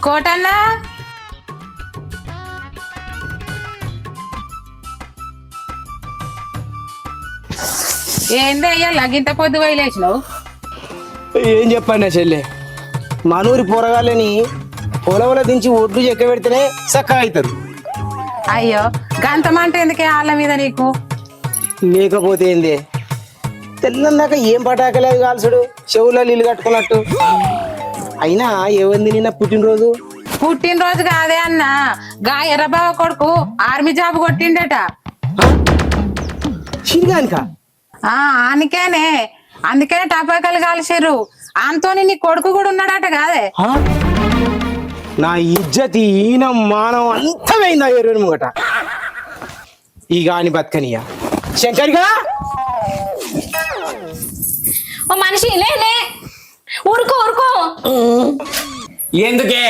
కోటన్నా ఏందయ్యా లగింత పొద్దు వదిలేసినావు? ఏం చెప్పండి చెల్లె, మనూరి పోరగాళ్ళని పొలంలో దించి ఒడ్లు చెక్క పెడితేనే చక్కగా అవుతారు. అయ్యో గంతమంటే ఎందుకే వాళ్ళ మీద నీకు? లేకపోతే ఏంది, తెల్లందాక ఏం పటాకలేదు కాల్చుడు, చెవులో నీళ్ళు కట్టుకున్నట్టు. అయినా ఏమంది నిన్న పుట్టినరోజు? పుట్టినరోజు కాదే అన్న, గా ఎర్రబావ కొడుకు ఆర్మీ జాబ్ కొట్టిండట. చిరిగానిక? అందుకేనే అందుకనే టపాకాయలు కాల్చిర్రు. అంతోని నీ కొడుకు కూడా ఉన్నాడట కాదే? నా ఇజ్జతి ఈనం మానం అంతా పోయిందా ఎరువుని ముంగట. ఈ గాని బతకనియా శంకర్గా ఓ మనిషి లే ఊరుకో ఊరుకో. ఎందుకే